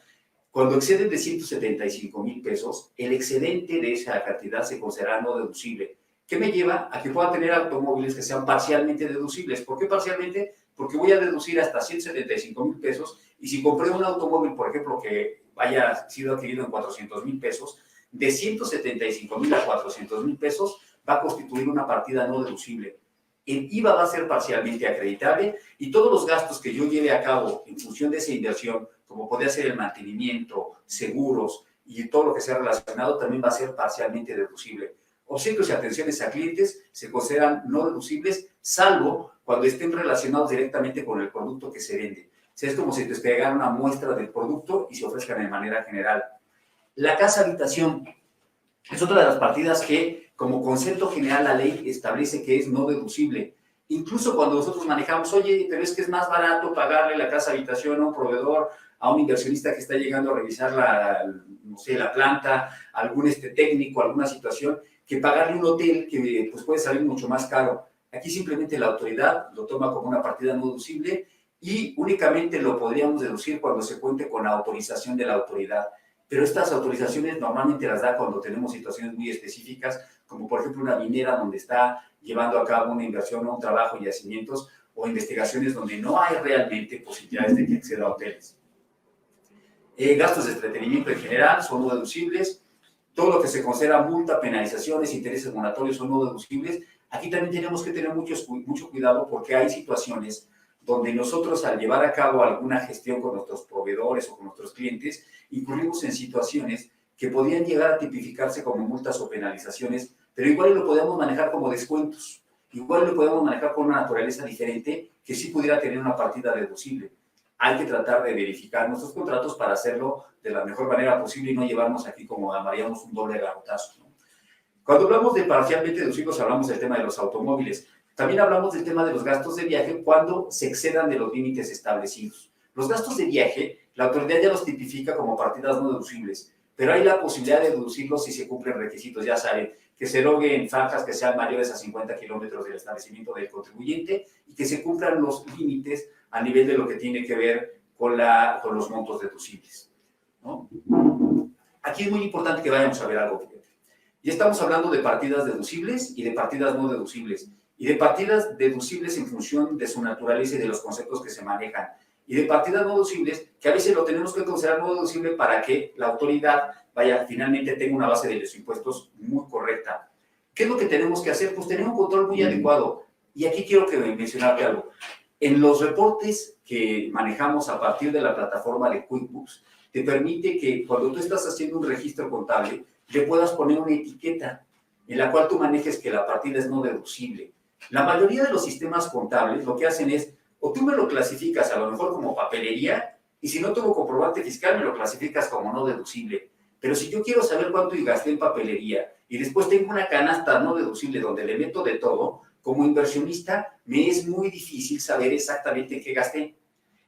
cuando exceden de 175,000 pesos, el excedente de esa cantidad se considera no deducible. ¿Qué me lleva a que pueda tener automóviles que sean parcialmente deducibles? ¿Por qué parcialmente? Porque voy a deducir hasta 175,000 pesos y si compré un automóvil, por ejemplo, que haya sido adquirido en 400,000 pesos, de 175,000 a 400,000 pesos va a constituir una partida no deducible. El IVA va a ser parcialmente acreditable y todos los gastos que yo lleve a cabo en función de esa inversión, como podría ser el mantenimiento, seguros y todo lo que sea relacionado, también va a ser parcialmente deducible. Obsequios y atenciones a clientes se consideran no deducibles, salvo cuando estén relacionados directamente con el producto que se vende. O sea, es como si te entregaran una muestra del producto y se ofrezcan de manera general. La casa habitación es otra de las partidas que, como concepto general, la ley establece que es no deducible. Incluso cuando nosotros manejamos, oye, pero es que es más barato pagarle la casa habitación a un proveedor, a un inversionista que está llegando a revisar no sé, la planta, algún técnico, alguna situación, que pagarle un hotel que pues, puede salir mucho más caro. Aquí simplemente la autoridad lo toma como una partida no deducible y únicamente lo podríamos deducir cuando se cuente con la autorización de la autoridad. Pero estas autorizaciones normalmente las da cuando tenemos situaciones muy específicas, como por ejemplo una minera donde está llevando a cabo una inversión o un trabajo en yacimientos, o investigaciones donde no hay realmente posibilidades de que acceda a hoteles. Gastos de entretenimiento en general son no deducibles. Todo lo que se considera multa, penalizaciones, intereses moratorios son no deducibles. Aquí también tenemos que tener mucho cuidado porque hay situaciones donde nosotros al llevar a cabo alguna gestión con nuestros proveedores o con nuestros clientes, incurrimos en situaciones que podrían llegar a tipificarse como multas o penalizaciones, pero igual lo podemos manejar como descuentos, igual lo podemos manejar con una naturaleza diferente que sí pudiera tener una partida deducible. Hay que tratar de verificar nuestros contratos para hacerlo de la mejor manera posible y no llevarnos aquí como llamaríamos un doble garrotazo, ¿no? Cuando hablamos de parcialmente deducibles, hablamos del tema de los automóviles. También hablamos del tema de los gastos de viaje cuando se excedan de los límites establecidos. Los gastos de viaje, la autoridad ya los tipifica como partidas no deducibles, pero hay la posibilidad de deducirlos si se cumplen requisitos, ya saben, que se logren franjas que sean mayores a 50 kilómetros del establecimiento del contribuyente y que se cumplan los límites a nivel de lo que tiene que ver con los montos deducibles, ¿no? Aquí es muy importante que vayamos a ver algo. Ya estamos hablando de partidas deducibles y de partidas no deducibles, y de partidas deducibles en función de su naturaleza y de los conceptos que se manejan, y de partidas no deducibles que a veces lo tenemos que considerar no deducible para que la autoridad finalmente tenga una base de los impuestos muy correcta. ¿Qué es lo que tenemos que hacer? Pues tener un control muy adecuado. Y aquí quiero que mencionarte algo. En los reportes que manejamos a partir de la plataforma de QuickBooks, te permite que cuando tú estás haciendo un registro contable, le puedas poner una etiqueta en la cual tú manejes que la partida es no deducible. La mayoría de los sistemas contables lo que hacen es, o tú me lo clasificas a lo mejor como papelería, y si no tengo comprobante fiscal, me lo clasificas como no deducible. Pero si yo quiero saber cuánto gasté en papelería y después tengo una canasta no deducible donde le meto de todo, como inversionista me es muy difícil saber exactamente qué gasté.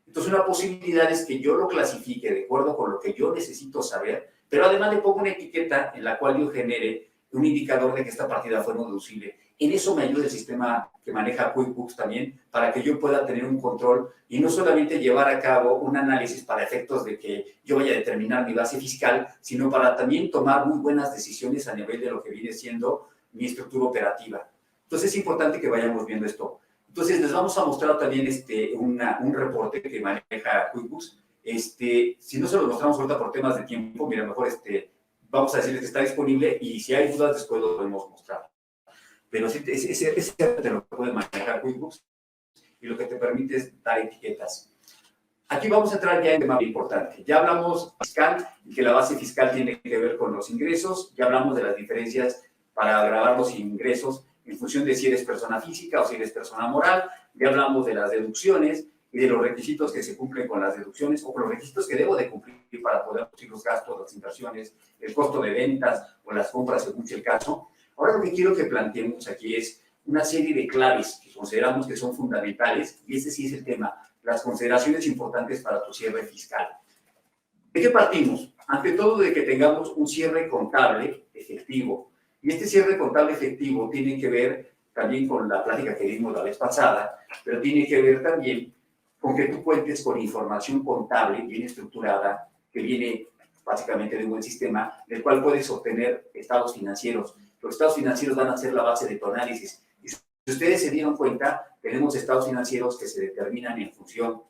Entonces una posibilidad es que yo lo clasifique de acuerdo con lo que yo necesito saber, pero además le pongo una etiqueta en la cual yo genere un indicador de que esta partida fue no deducible. En eso me ayuda el sistema que maneja QuickBooks también, para que yo pueda tener un control y no solamente llevar a cabo un análisis para efectos de que yo vaya a determinar mi base fiscal, sino para también tomar muy buenas decisiones a nivel de lo que viene siendo mi estructura operativa. Entonces es importante que vayamos viendo esto. Entonces les vamos a mostrar también un reporte que maneja QuickBooks. Si no se lo mostramos ahorita por temas de tiempo, mira, mejor vamos a decirles que está disponible y si hay dudas después lo podemos mostrar. Pero sí, ese te lo puede manejar QuickBooks y lo que te permite es dar etiquetas. Aquí vamos a entrar ya en un tema importante. Ya hablamos fiscal y que la base fiscal tiene que ver con los ingresos. Ya hablamos de las diferencias para grabar los ingresos en función de si eres persona física o si eres persona moral. Ya hablamos de las deducciones y de los requisitos que se cumplen con las deducciones o con los requisitos que debo de cumplir para poder reducir los gastos, las inversiones, el costo de ventas o las compras según sea el caso. Ahora lo que quiero que planteemos aquí es una serie de claves que consideramos que son fundamentales y este sí es el tema, las consideraciones importantes para tu cierre fiscal. ¿De qué partimos? Ante todo de que tengamos un cierre contable efectivo. Y este cierre contable efectivo tiene que ver también con la plática que dimos la vez pasada, pero tiene que ver también con que tú cuentes con información contable bien estructurada, que viene básicamente de un buen sistema, del cual puedes obtener estados financieros. Los estados financieros van a ser la base de tu análisis. Y si ustedes se dieron cuenta, tenemos estados financieros que se determinan en función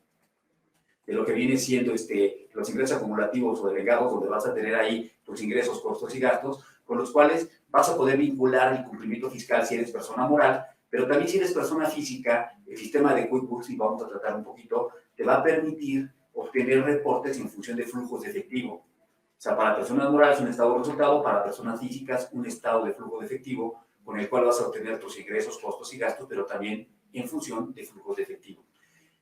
de lo que viene siendo los ingresos acumulativos o delegados, donde vas a tener ahí tus ingresos, costos y gastos, con los cuales vas a poder vincular el cumplimiento fiscal si eres persona moral, pero también si eres persona física, el sistema de QuickBooks, y vamos a tratar un poquito, te va a permitir obtener reportes en función de flujos de efectivo. O sea, para personas morales un estado de resultado, para personas físicas un estado de flujo de efectivo, con el cual vas a obtener tus ingresos, costos y gastos, pero también en función de flujos de efectivo.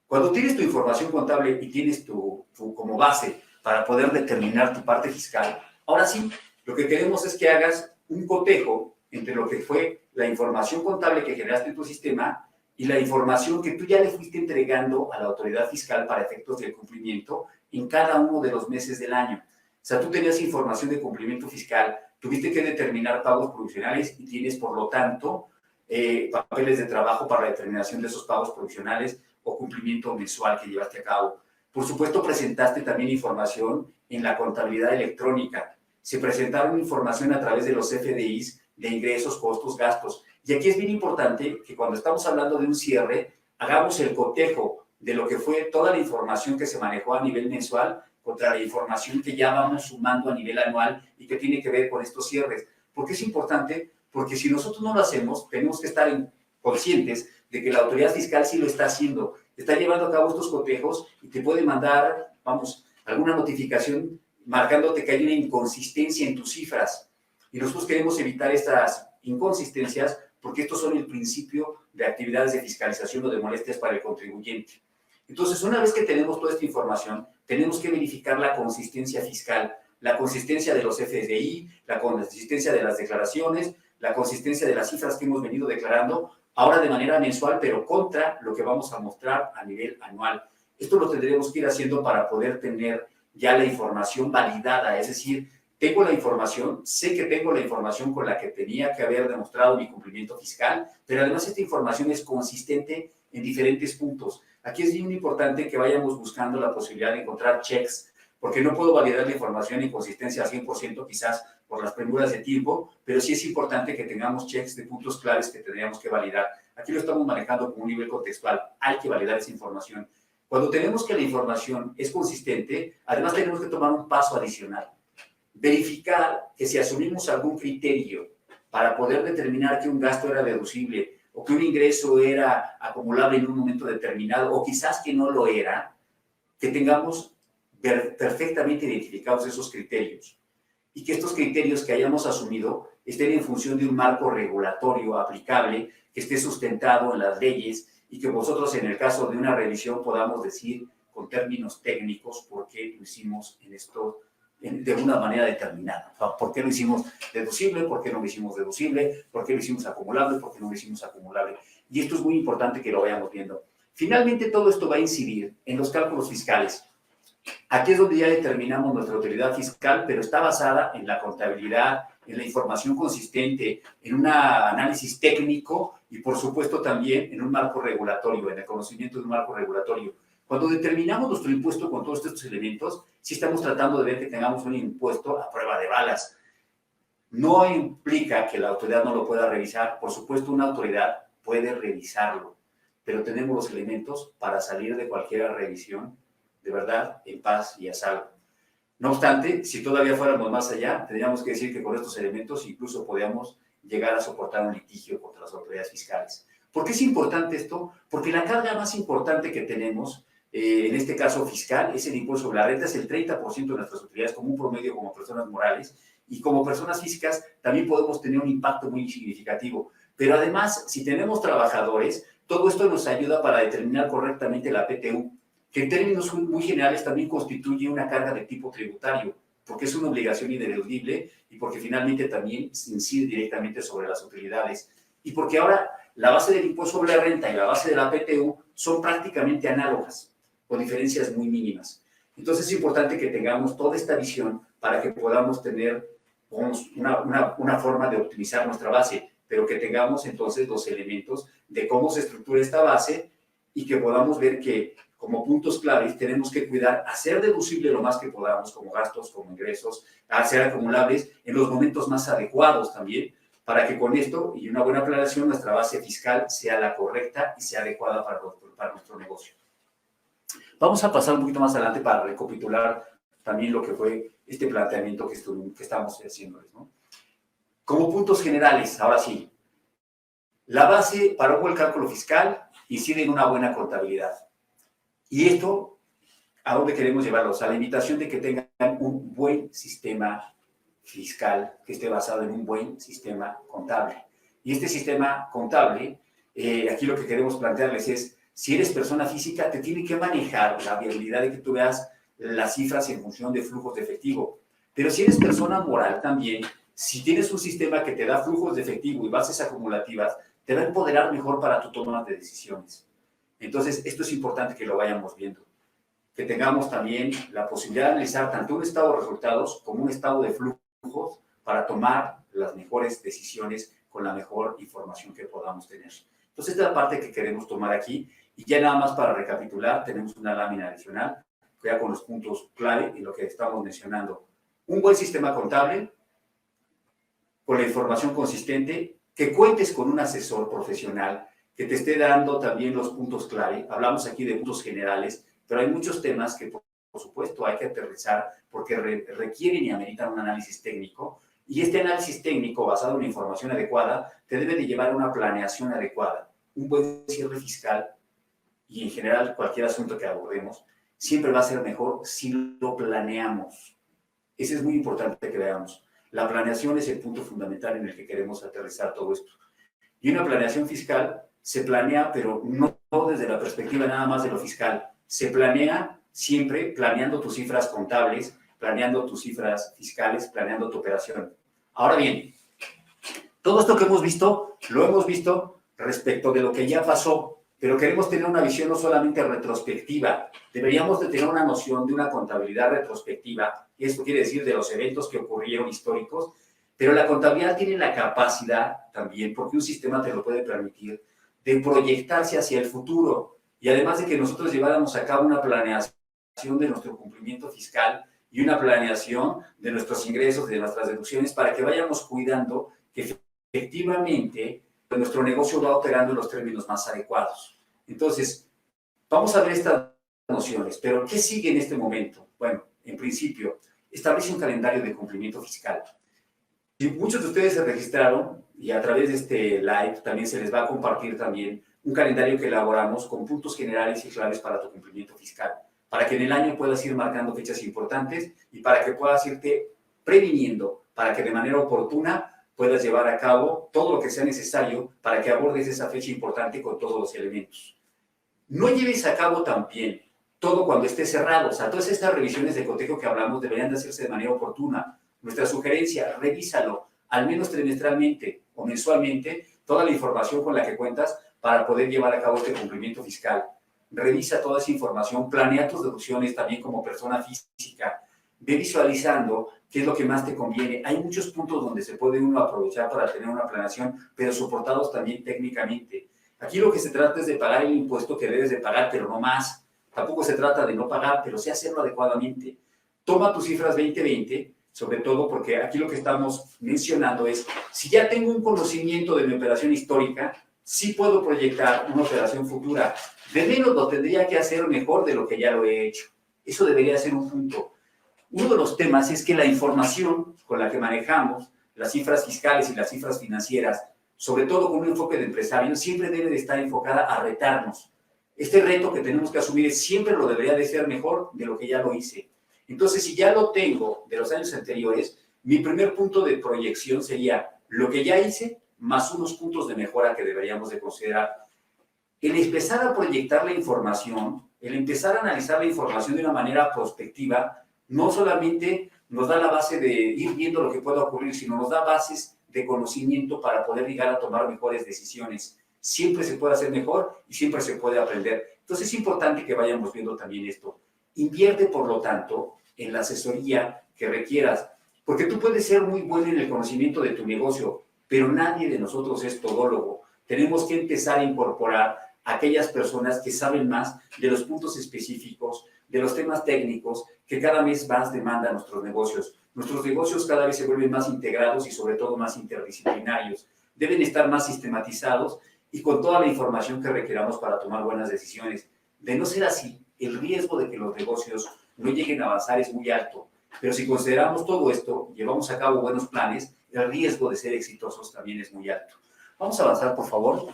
Cuando tienes tu información contable y tienes como base para poder determinar tu parte fiscal, Ahora sí, lo que queremos es que hagas un cotejo entre lo que fue la información contable que generaste en tu sistema y la información que tú ya le fuiste entregando a la autoridad fiscal para efectos del cumplimiento en cada uno de los meses del año. O sea, tú tenías información de cumplimiento fiscal, tuviste que determinar pagos provisionales y tienes, por lo tanto, papeles de trabajo para la determinación de esos pagos provisionales o cumplimiento mensual que llevaste a cabo. Por supuesto, presentaste también información en la contabilidad electrónica. Se presentaron información a través de los FDIs de ingresos, costos, gastos. Y aquí es bien importante que cuando estamos hablando de un cierre, hagamos el cotejo de lo que fue toda la información que se manejó a nivel mensual contra la información que ya vamos sumando a nivel anual y que tiene que ver con estos cierres. ¿Por qué es importante? Porque si nosotros no lo hacemos, tenemos que estar conscientes de que la autoridad fiscal sí lo está haciendo, está llevando a cabo estos cotejos y te puede mandar, vamos, alguna notificación marcándote que hay una inconsistencia en tus cifras. Y nosotros queremos evitar estas inconsistencias porque estos son el principio de actividades de fiscalización o de molestias para el contribuyente. Entonces, una vez que tenemos toda esta información, tenemos que verificar la consistencia fiscal, la consistencia de los FDI, la consistencia de las declaraciones, la consistencia de las cifras que hemos venido declarando, ahora de manera mensual, pero contra lo que vamos a mostrar a nivel anual. Esto lo tendremos que ir haciendo para poder tener ya la información validada, es decir, tengo la información, sé que tengo la información con la que tenía que haber demostrado mi cumplimiento fiscal, pero además esta información es consistente en diferentes puntos. Aquí es bien importante que vayamos buscando la posibilidad de encontrar checks, porque no puedo validar la información y consistencia al 100% quizás por las premuras de tiempo, pero sí es importante que tengamos checks de puntos claves que tendríamos que validar. Aquí lo estamos manejando como un nivel contextual, hay que validar esa información. Cuando tenemos que la información es consistente, además tenemos que tomar un paso adicional. Verificar que si asumimos algún criterio para poder determinar que un gasto era deducible o que un ingreso era acumulable en un momento determinado o quizás que no lo era, que tengamos perfectamente identificados esos criterios y que estos criterios que hayamos asumido estén en función de un marco regulatorio aplicable que esté sustentado en las leyes y que vosotros en el caso de una revisión podamos decir con términos técnicos por qué lo hicimos en esto de una manera determinada. ¿Por qué lo hicimos deducible? ¿Por qué no lo hicimos deducible? ¿Por qué lo hicimos acumulable? ¿Por qué no lo hicimos acumulable? Y esto es muy importante que lo vayamos viendo. Finalmente, todo esto va a incidir en los cálculos fiscales. Aquí es donde ya determinamos nuestra autoridad fiscal, pero está basada en la contabilidad, en la información consistente, en un análisis técnico y, por supuesto, también en un marco regulatorio, en el conocimiento de un marco regulatorio. Cuando determinamos nuestro impuesto con todos estos elementos, sí estamos tratando de ver que tengamos un impuesto a prueba de balas. No implica que la autoridad no lo pueda revisar. Por supuesto, una autoridad puede revisarlo, pero tenemos los elementos para salir de cualquier revisión de verdad, en paz y a salvo. No obstante, si todavía fuéramos más allá, tendríamos que decir que con estos elementos incluso podríamos llegar a soportar un litigio contra las autoridades fiscales. ¿Por qué es importante esto? Porque la carga más importante que tenemos, en este caso fiscal, es el impuesto sobre la renta, es el 30% de nuestras utilidades como un promedio como personas morales, y como personas físicas también podemos tener un impacto muy significativo. Pero además, si tenemos trabajadores, todo esto nos ayuda para determinar correctamente la PTU, que en términos muy generales también constituye una carga de tipo tributario, porque es una obligación ineludible y porque finalmente también incide directamente sobre las utilidades. Y porque ahora la base del impuesto sobre la renta y la base de la PTU son prácticamente análogas, con diferencias muy mínimas. Entonces es importante que tengamos toda esta visión para que podamos tener una forma de optimizar nuestra base, pero que tengamos entonces los elementos de cómo se estructura esta base y que podamos ver que como puntos claves tenemos que cuidar, hacer deducible lo más que podamos, como gastos, como ingresos, hacer acumulables en los momentos más adecuados también, para que con esto y una buena aclaración nuestra base fiscal sea la correcta y sea adecuada para nuestro negocio. Vamos a pasar un poquito más adelante para recapitular también lo que fue este planteamiento que estamos haciéndoles, ¿no? Como puntos generales, ahora sí, la base para un buen cálculo fiscal incide en una buena contabilidad. Y esto, ¿a dónde queremos llevarlos? A la invitación de que tengan un buen sistema fiscal que esté basado en un buen sistema contable. Y este sistema contable, aquí lo que queremos plantearles es, si eres persona física, te tiene que manejar la viabilidad de que tú veas las cifras en función de flujos de efectivo. Pero si eres persona moral también, si tienes un sistema que te da flujos de efectivo y bases acumulativas, te va a empoderar mejor para tu toma de decisiones. Entonces, esto es importante que lo vayamos viendo. Que tengamos también la posibilidad de analizar tanto un estado de resultados como un estado de flujos para tomar las mejores decisiones con la mejor información que podamos tener. Entonces, esta es la parte que queremos tomar aquí. Y ya nada más para recapitular, tenemos una lámina adicional, ya con los puntos clave y lo que estamos mencionando. Un buen sistema contable, con la información consistente, que cuentes con un asesor profesional que te esté dando también los puntos clave. Hablamos aquí de puntos generales, pero hay muchos temas que, por supuesto, hay que aterrizar porque requieren y ameritan un análisis técnico. Y este análisis técnico, basado en una información adecuada, te debe de llevar a una planeación adecuada. Un buen cierre fiscal y, en general, cualquier asunto que abordemos, siempre va a ser mejor si lo planeamos. Ese es muy importante que veamos. La planeación es el punto fundamental en el que queremos aterrizar todo esto. Y una planeación fiscal se planea, pero no desde la perspectiva nada más de lo fiscal. Se planea siempre planeando tus cifras contables, planeando tus cifras fiscales, planeando tu operación. Ahora bien, todo esto que hemos visto, lo hemos visto respecto de lo que ya pasó, pero queremos tener una visión no solamente retrospectiva, deberíamos de tener una noción de una contabilidad retrospectiva, y esto quiere decir de los eventos que ocurrieron históricos, pero la contabilidad tiene la capacidad también, porque un sistema te lo puede permitir, de proyectarse hacia el futuro, y además de que nosotros lleváramos a cabo una planeación de nuestro cumplimiento fiscal y una planeación de nuestros ingresos, de nuestras deducciones, para que vayamos cuidando que efectivamente nuestro negocio va operando en los términos más adecuados. Entonces, vamos a ver estas nociones, pero ¿qué sigue en este momento? Bueno, en principio, establece un calendario de cumplimiento fiscal. Y muchos de ustedes se registraron y a través de este live también se les va a compartir también un calendario que elaboramos con puntos generales y claves para tu cumplimiento fiscal, para que en el año puedas ir marcando fechas importantes y para que puedas irte previniendo, para que de manera oportuna puedas llevar a cabo todo lo que sea necesario para que abordes esa fecha importante con todos los elementos. No lleves a cabo también todo cuando esté cerrado. O sea, todas estas revisiones de cotejo que hablamos deberían de hacerse de manera oportuna. Nuestra sugerencia, revísalo, al menos trimestralmente o mensualmente, toda la información con la que cuentas para poder llevar a cabo este cumplimiento fiscal. Revisa toda esa información, planea tus deducciones también como persona física. Ve visualizando qué es lo que más te conviene. Hay muchos puntos donde se puede uno aprovechar para tener una planeación, pero soportados también técnicamente. Aquí lo que se trata es de pagar el impuesto que debes de pagar, pero no más. Tampoco se trata de no pagar, pero sí hacerlo adecuadamente. Toma tus cifras 2020, sobre todo porque aquí lo que estamos mencionando es, si ya tengo un conocimiento de mi operación histórica, sí puedo proyectar una operación futura. De menos lo tendría que hacer mejor de lo que ya lo he hecho. Eso debería ser un punto. Uno de los temas es que la información con la que manejamos, las cifras fiscales y las cifras financieras, sobre todo con un enfoque de empresario, siempre debe de estar enfocada a retarnos. Este reto que tenemos que asumir siempre lo debería de ser mejor de lo que ya lo hice. Entonces, si ya lo tengo de los años anteriores, mi primer punto de proyección sería lo que ya hice más unos puntos de mejora que deberíamos de considerar. El empezar a proyectar la información, el empezar a analizar la información de una manera prospectiva, no solamente nos da la base de ir viendo lo que pueda ocurrir, sino nos da bases de conocimiento para poder llegar a tomar mejores decisiones. Siempre se puede hacer mejor y siempre se puede aprender. Entonces es importante que vayamos viendo también esto. Invierte, por lo tanto, en la asesoría que requieras, porque tú puedes ser muy bueno en el conocimiento de tu negocio, pero nadie de nosotros es todólogo. Tenemos que empezar a incorporar a aquellas personas que saben más de los puntos específicos, de los temas técnicos que cada vez más demandan nuestros negocios. Nuestros negocios cada vez se vuelven más integrados y sobre todo más interdisciplinarios. Deben estar más sistematizados y con toda la información que requeramos para tomar buenas decisiones. De no ser así, el riesgo de que los negocios no lleguen a avanzar es muy alto. Pero si consideramos todo esto, llevamos a cabo buenos planes, el riesgo de ser exitosos también es muy alto. Vamos a avanzar, por favor.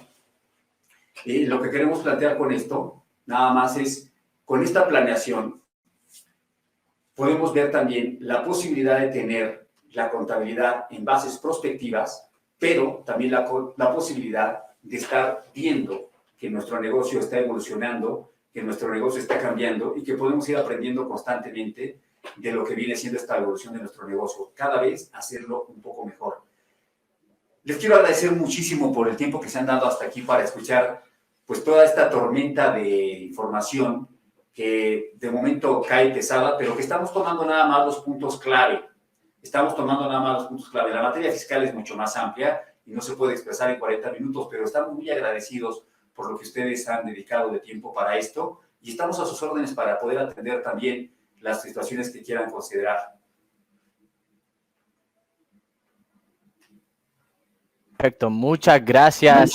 Lo que queremos plantear con esto, nada más es, con esta planeación, podemos ver también la posibilidad de tener la contabilidad en bases prospectivas, pero también la posibilidad de estar viendo que nuestro negocio está evolucionando, que nuestro negocio está cambiando y que podemos ir aprendiendo constantemente de lo que viene siendo esta evolución de nuestro negocio, cada vez hacerlo un poco mejor. Les quiero agradecer muchísimo por el tiempo que se han dado hasta aquí para escuchar pues toda esta tormenta de información que de momento cae pesada, pero que estamos tomando nada más los puntos clave. Estamos tomando nada más los puntos clave. La materia fiscal es mucho más amplia y no se puede expresar en 40 minutos, pero estamos muy agradecidos por lo que ustedes han dedicado de tiempo para esto y estamos a sus órdenes para poder atender también las situaciones que quieran considerar. Perfecto, muchas gracias,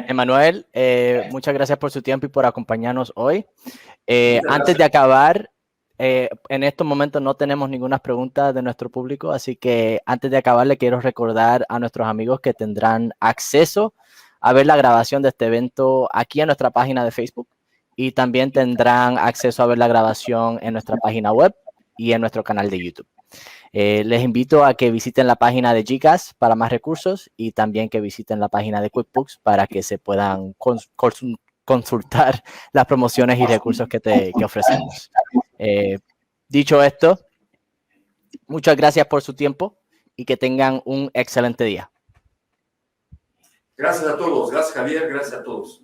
Emanuel. Muchas gracias por su tiempo y por acompañarnos hoy. Antes de acabar, en estos momentos no tenemos ninguna pregunta de nuestro público, así que antes de acabar le quiero recordar a nuestros amigos que tendrán acceso a ver la grabación de este evento aquí en nuestra página de Facebook y también tendrán acceso a ver la grabación en nuestra página web y en nuestro canal de YouTube. Les invito a que visiten la página de GCash para más recursos y también que visiten la página de QuickBooks para que se puedan consultar las promociones y recursos que ofrecemos. Dicho esto, muchas gracias por su tiempo y que tengan un excelente día. Gracias a todos. Gracias, Javier. Gracias a todos.